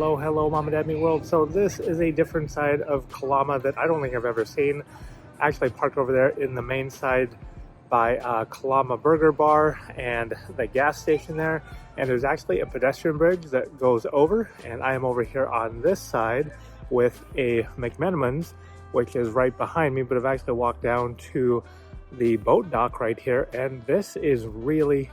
Hello, Mom and Dad Meet World. So this is a different side of Kalama that I don't think I've ever seen. Actually parked over there in the main side by Kalama Burger Bar and the gas station there. And there's actually a pedestrian bridge that goes over. And I am over here on this side with a McMenamins, which is right behind me. But I've actually walked down to the boat dock right here, and this is really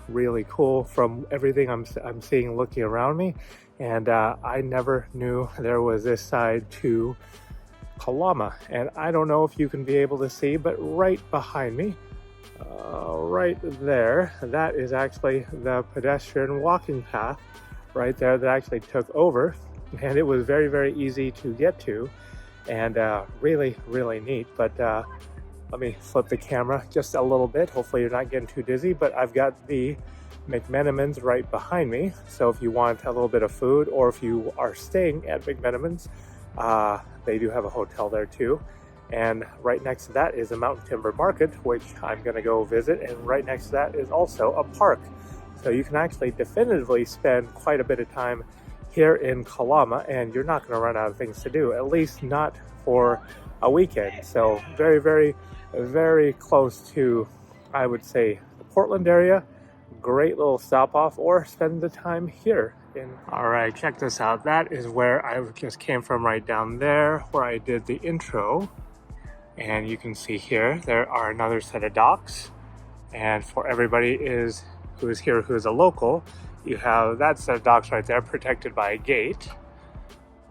cool from everything I'm seeing looking around me. And I never knew there was this side to Kalama, and I don't know if you can be able to see, but right behind me, right there, that is actually the pedestrian walking path right there that actually took over, and it was very easy to get to, and really neat. But let me flip the camera just a little bit. Hopefully you're not getting too dizzy, but I've got the McMenamins right behind me. So if you want a little bit of food, or if you are staying at McMenamins, they do have a hotel there too. And right next to that is a Mountain Timber Market, which I'm gonna go visit. And right next to that is also a park. So you can actually definitively spend quite a bit of time here in Kalama, and you're not gonna run out of things to do, at least not for a weekend. So very close to, I would say, the Portland area. Great little stop off, or spend the time here in. All right, check this out. That is where I just came from, right down there where I did the intro. And you can see here, there are another set of docks. And for everybody who is here, who is a local, you have that set of docks right there, protected by a gate.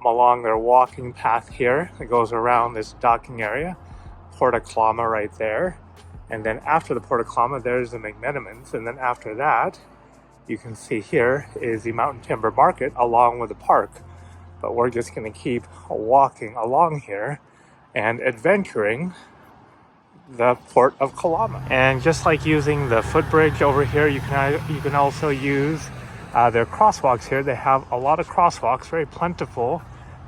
Along their walking path here that goes around this docking area. Port of Kalama right there. And then after the Port of Kalama, there's the McMenamins. And then after that, you can see here is the Mountain Timber Market along with the park. But we're just going to keep walking along here and adventuring the Port of Kalama. And just like using the footbridge over here, you can also use their crosswalks here. They have a lot of crosswalks, very plentiful,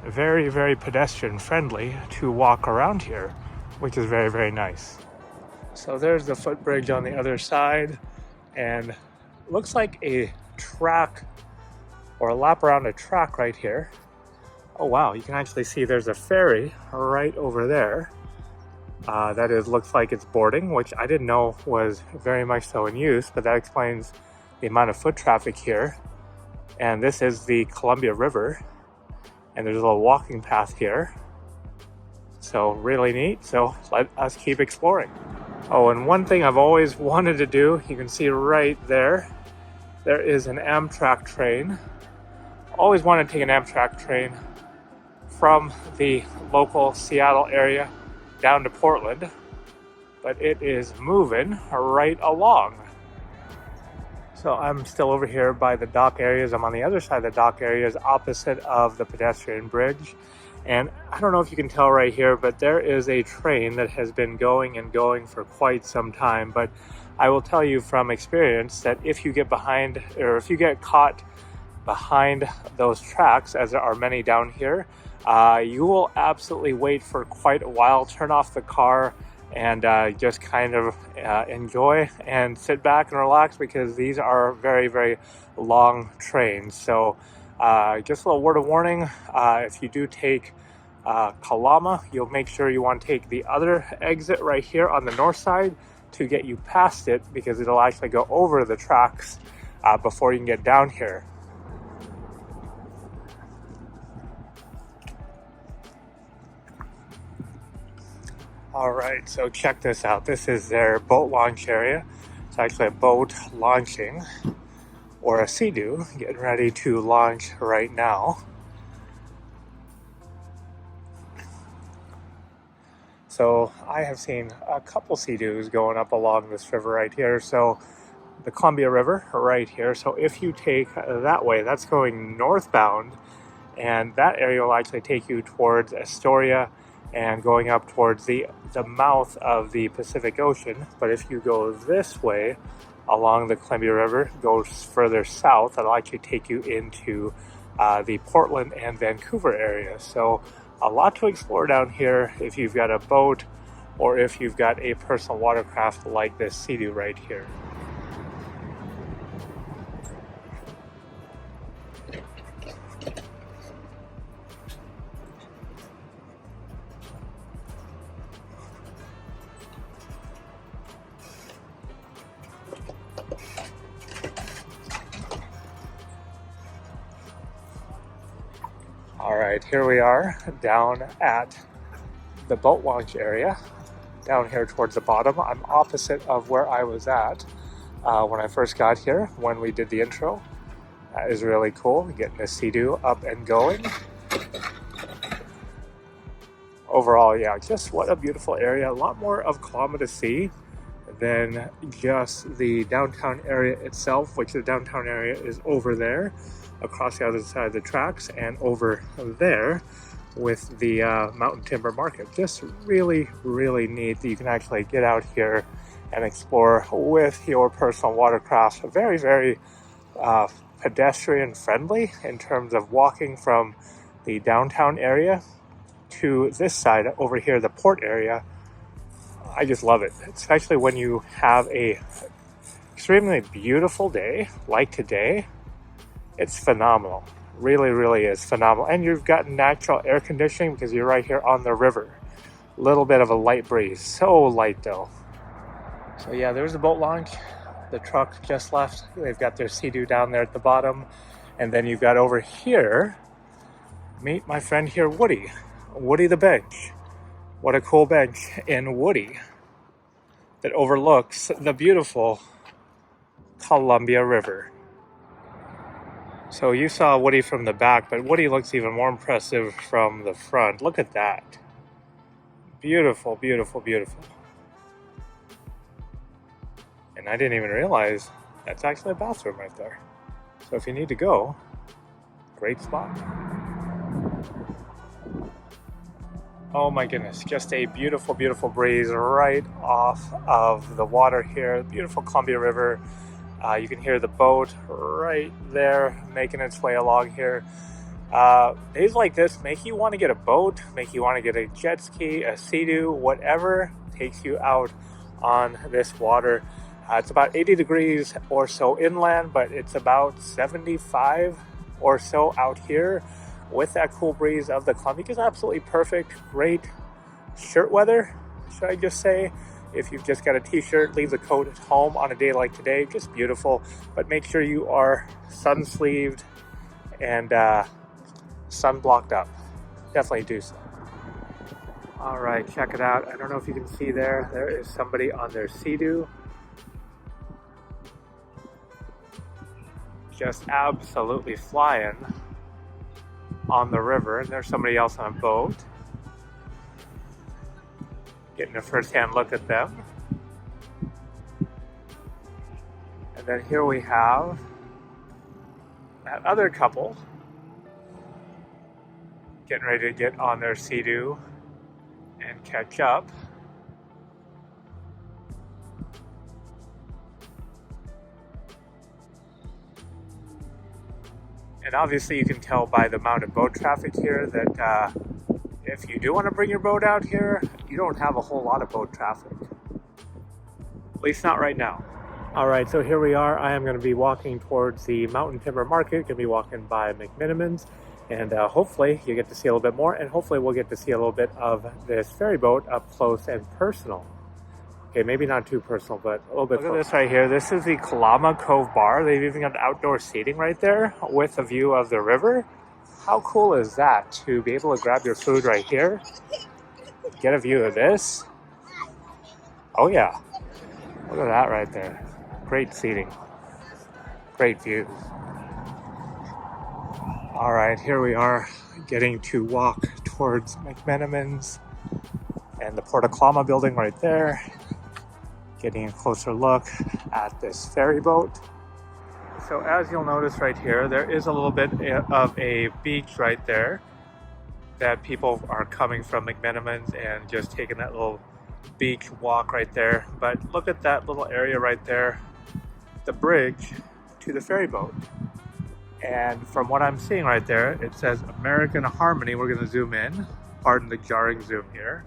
very pedestrian friendly to walk around here, which is very nice. So there's the footbridge on the other side, and looks like a track or a lap around a track right here. Oh wow, you can actually see there's a ferry right over there. That looks like it's boarding, which I didn't know was very much so in use, but that explains the amount of foot traffic here. And this is the Columbia River, and there's a little walking path here. So really neat. So let us keep exploring. Oh, and one thing I've always wanted to do, you can see right there, there is an Amtrak train. Always wanted to take an Amtrak train from the local Seattle area down to Portland, but it is moving right along. So I'm still over here by the dock areas. I'm on the other side of the dock areas, opposite of the pedestrian bridge. And I don't know if you can tell right here, but there is a train that has been going for quite some time. But I will tell you from experience that if you get behind, or if you get caught behind those tracks, as there are many down here, you will absolutely wait for quite a while, turn off the car, and just kind of enjoy and sit back and relax, because these are very long trains. So just a little word of warning, if you do take Kalama, you'll make sure you want to take the other exit right here on the north side to get you past it, because it'll actually go over the tracks before you can get down here. All right, so check this out. This is their boat launch area. It's actually a boat launching, or a Sea-Doo, getting ready to launch right now. So I have seen a couple Sea-Doos going up along this river right here. So the Columbia River right here. So if you take that way, that's going northbound, and that area will actually take you towards Astoria and going up towards the mouth of the Pacific Ocean. But if you go this way along the Columbia River, goes further south, that'll actually take you into the Portland and Vancouver area. So a lot to explore down here if you've got a boat, or if you've got a personal watercraft like this Sea-Doo right here. right, here we are down at the boat launch area, down here towards the bottom. I'm opposite of where I was at when I first got here, when we did the intro. That is really cool, getting the Sea-Doo up and going. Overall, yeah, just what a beautiful area. A lot more of Kalama to see than just the downtown area itself, which the downtown area is over there across the other side of the tracks, and over there with the mountain timber market. Just really, really neat that you can actually get out here and explore with your personal watercraft. Very, very pedestrian friendly in terms of walking from the downtown area to this side over here, the port area. I just love it, especially when you have a extremely beautiful day like today. It's phenomenal. Really, really is phenomenal. And you've got natural air conditioning because you're right here on the river. A little bit of a light breeze. So light though. So yeah, there's the boat launch. The truck just left. They've got their Sea-Doo down there at the bottom. And then you've got over here, meet my friend here, Woody. Woody the bench. What a cool bench in Woody that overlooks the beautiful Columbia River. So you saw Woody from the back, but Woody looks even more impressive from the front. Look at that. Beautiful, beautiful, beautiful. And I didn't even realize that's actually a bathroom right there. So if you need to go, great spot. Oh my goodness, just a beautiful, beautiful breeze right off of the water here. Beautiful Columbia River. You can hear the boat right there making its way along here. Days like this make you want to get a boat, make you want to get a jet ski, a Sea-Doo, whatever takes you out on this water. It's about 80 degrees or so inland, but it's about 75 or so out here with that cool breeze of the Columbia. It's absolutely perfect. Great shirt weather, should I just say. If you've just got a t-shirt, leave the coat at home on a day like today. Just beautiful. But make sure you are sun-sleeved and sun-blocked up. Definitely do so. All right, check it out. I don't know if you can see there. There is somebody on their Sea-Doo. Just absolutely flying on the river. And there's somebody else on a boat. Getting a first-hand look at them. And then here we have that other couple getting ready to get on their Sea-Doo and catch up. And obviously you can tell by the amount of boat traffic here that if you do want to bring your boat out here, you don't have a whole lot of boat traffic. At least not right now. All right, so here we are. I am going to be walking towards the Mountain Timber Market. Going to be walking by McMenamins. And hopefully you get to see a little bit more. And hopefully we'll get to see a little bit of this ferry boat up close and personal. Okay, maybe not too personal, but a little bit close. Look at this right here. This is the Kalama Cove Bar. They've even got outdoor seating right there with a view of the river. How cool is that to be able to grab your food right here, get a view of this? Oh yeah, look at that right there. Great seating, great views. All right, here we are getting to walk towards McMenamins and the Port of Kalama building right there. Getting a closer look at this ferry boat. So as you'll notice right here, there is a little bit of a beach right there that people are coming from McMenamins and just taking that little beach walk right there. But look at that little area right there, the bridge to the ferry boat. And from what I'm seeing right there, it says American Harmony. We're going to zoom in. Pardon the jarring zoom here.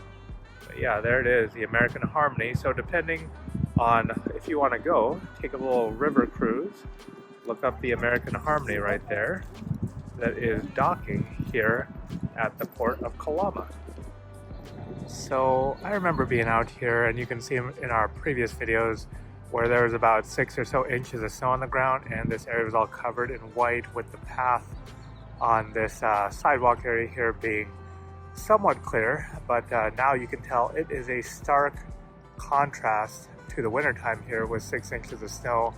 But yeah, there it is, the American Harmony. So depending on if you want to go, take a little river cruise. Look up the American Harmony right there that is docking here at the Port of Kalama. So I remember being out here, and you can see in our previous videos where there was about 6 or so inches of snow on the ground, and this area was all covered in white with the path on this sidewalk area here being somewhat clear, but now you can tell it is a stark contrast to the wintertime here with 6 inches of snow,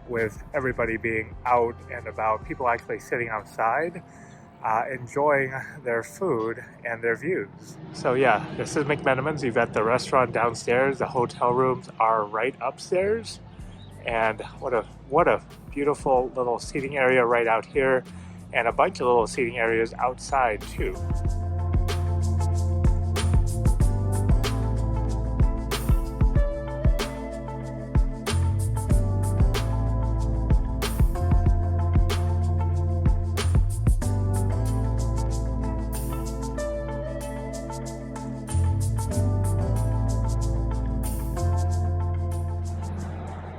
with everybody being out and about, people actually sitting outside enjoying their food and their views. So yeah, this is McMenamins. You've got the restaurant downstairs, the hotel rooms are right upstairs, and what a beautiful little seating area right out here, and a bunch of little seating areas outside too.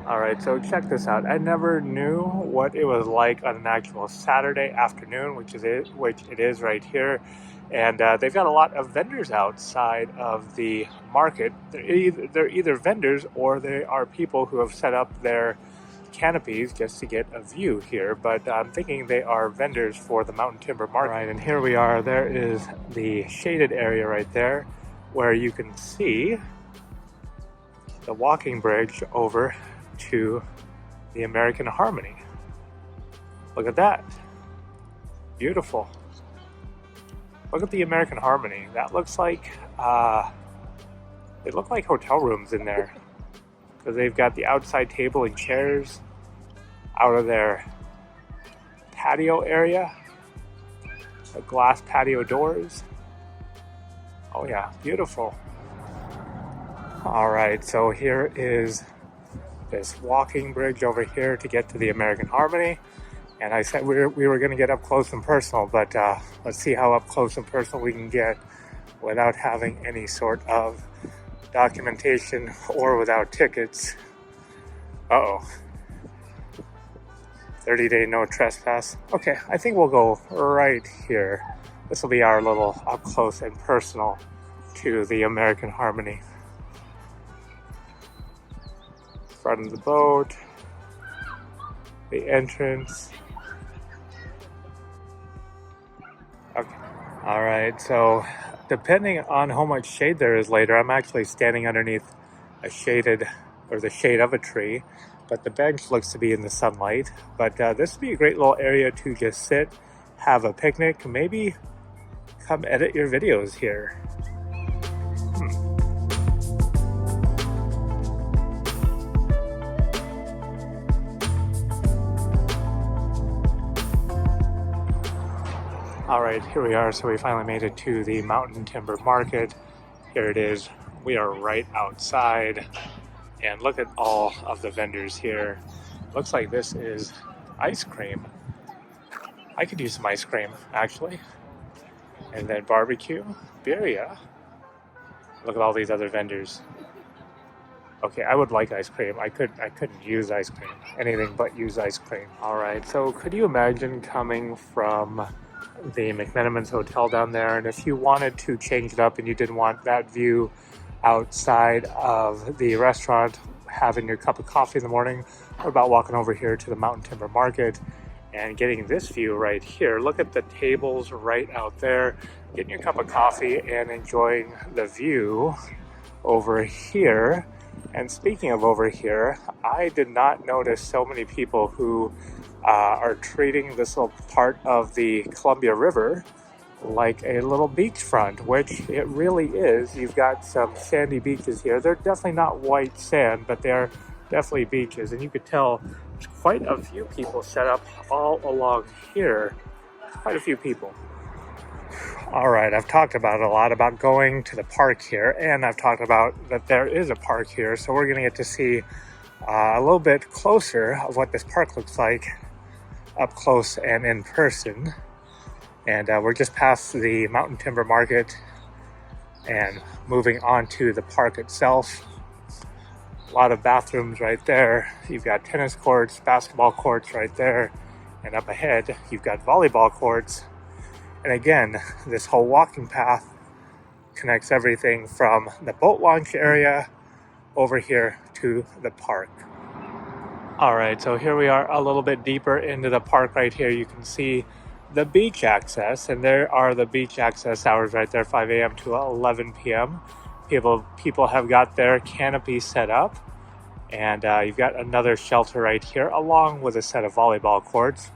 All right, so check this out. I never knew what it was like on an actual Saturday afternoon, which it is right here. And they've got a lot of vendors outside of the market. They're either vendors or they are people who have set up their canopies just to get a view here. But I'm thinking they are vendors for the Mountain Timber Market. All right, and here we are. There is the shaded area right there where you can see the walking bridge over to the American Harmony. Look at that. Beautiful. Look at the American Harmony. That looks like they look like hotel rooms in there, because they've got the outside table and chairs out of their patio area, the glass patio doors. Oh yeah, beautiful. All right, so here is this walking bridge over here to get to the American Harmony. And I said we were going to get up close and personal, but let's see how up close and personal we can get without having any sort of documentation or without tickets. Uh-oh. 30-day no trespass. Okay, I think we'll go right here. This will be our little up close and personal to the American Harmony. Front of the boat, the entrance. Okay. All right, so depending on how much shade there is later, I'm actually standing underneath the shade of a tree, but the bench looks to be in the sunlight. But this would be a great little area to just sit, have a picnic, maybe come edit your videos here. All right, here we are. So we finally made it to the Mountain Timber Market. Here it is. We are right outside, and look at all of the vendors here. Looks like this is ice cream. I could use some ice cream, actually. And then barbecue, birria. Look at all these other vendors. Okay, I would like ice cream. I couldn't use ice cream. Anything but use ice cream. All right, so could you imagine coming from the McMenamins Hotel down there, and if you wanted to change it up and you didn't want that view outside of the restaurant, having your cup of coffee in the morning, what about walking over here to the Mountain Timber Market and getting this view right here? Look at the tables right out there, getting your cup of coffee and enjoying the view over here. And speaking of over here, I did not notice so many people who are treating this little part of the Columbia River like a little beachfront, which it really is. You've got some sandy beaches here. They're definitely not white sand, but they're definitely beaches. And you could tell there's quite a few people set up all along here. Quite a few people. All right, I've talked about a lot about going to the park here, and I've talked about that there is a park here. So we're going to get to see a little bit closer of what this park looks like up close and in person. And we're just past the Mountain Timber Market and moving on to the park itself. A lot of bathrooms right there. You've got tennis courts, basketball courts right there, and up ahead you've got volleyball courts. And again, this whole walking path connects everything from the boat launch area over here to the park. All right, so here we are a little bit deeper into the park right here. You can see the beach access, and there are the beach access hours right there, 5 a.m. to 11 p.m. People have got their canopy set up, and you've got another shelter right here along with a set of volleyball courts.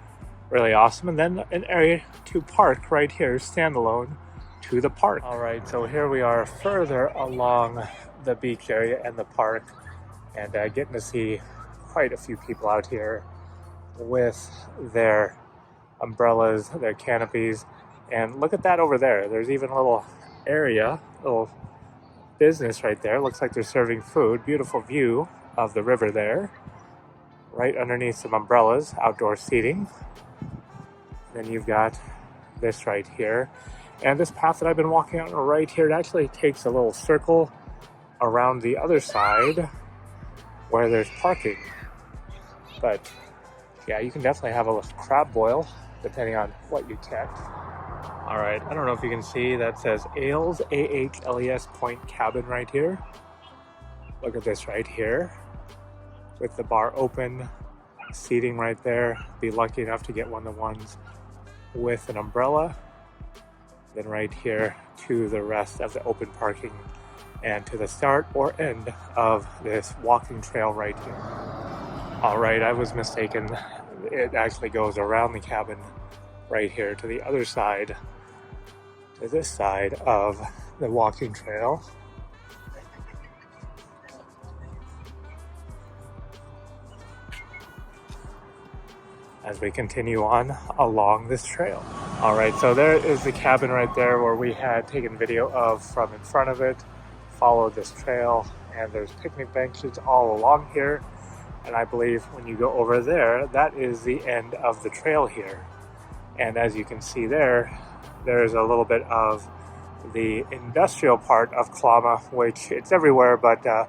Really awesome. And then an area to park right here, standalone to the park. All right, so here we are further along the beach area and the park, and getting to see quite a few people out here with their umbrellas, their canopies. And look at that over there. There's even a little area, little business right there. Looks like they're serving food. Beautiful view of the river there. Right underneath some umbrellas, outdoor seating. Then you've got this right here. And this path that I've been walking on right here, it actually takes a little circle around the other side where there's parking. But yeah, you can definitely have a crab boil depending on what you catch. All right, I don't know if you can see, that says Ales, A-H-L-E-S Point Cabin right here. Look at this right here with the bar open, seating right there. Be lucky enough to get one of the ones with an umbrella. Then right here to the rest of the open parking and to the start or end of this walking trail right here. All right, I was mistaken. It actually goes around the cabin right here to the other side, to this side of the walking trail. As we continue on along this trail. All right, so there is the cabin right there where we had taken video of from in front of it. Followed this trail, and there's picnic benches all along here. And I believe when you go over there, that is the end of the trail here. And as you can see there, there's a little bit of the industrial part of Kalama, which it's everywhere, but I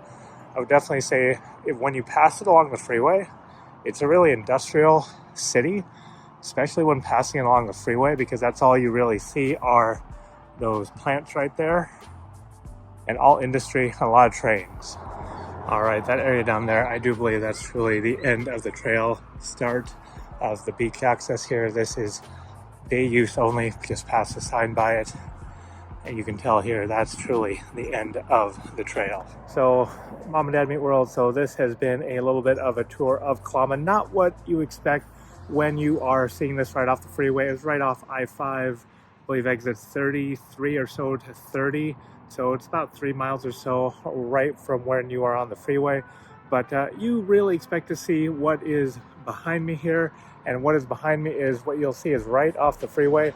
would definitely say when you pass it along the freeway, it's a really industrial city, especially when passing along the freeway, because that's all you really see are those plants right there, and all industry, a lot of trains. All right, that area down there, I do believe that's truly the end of the trail, start of the beach access here. This is day use only, just pass the sign by it. And you can tell here, that's truly the end of the trail. So, Mom and Dad Meet World, so this has been a little bit of a tour of Kalama. Not what you expect when you are seeing this right off the freeway. It's right off I-5, I believe exits 33 or so to 30. So it's about 3 miles or so right from when you are on the freeway. But you really expect to see what is behind me here. And what is behind me is what you'll see is right off the freeway.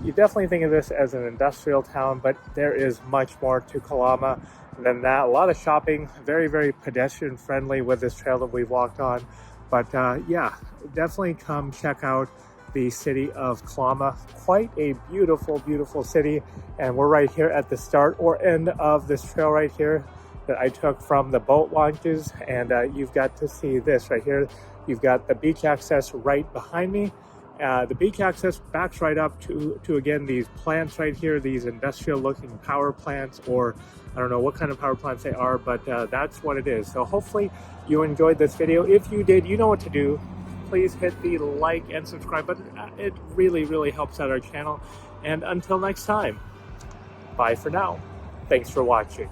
You definitely think of this as an industrial town, but there is much more to Kalama than that. A lot of shopping, very, very pedestrian friendly with this trail that we've walked on. But yeah, definitely come check out the city of Kalama. Quite a beautiful, beautiful city. And we're right here at the start or end of this trail right here that I took from the boat launches. And you've got to see this right here. You've got the beach access right behind me. The beach access backs right up to again, these plants right here, these industrial looking power plants, or I don't know what kind of power plants they are, but that's what it is. So hopefully you enjoyed this video. If you did, you know what to do. Please hit the like and subscribe button. It really, really helps out our channel. And until next time, bye for now. Thanks for watching.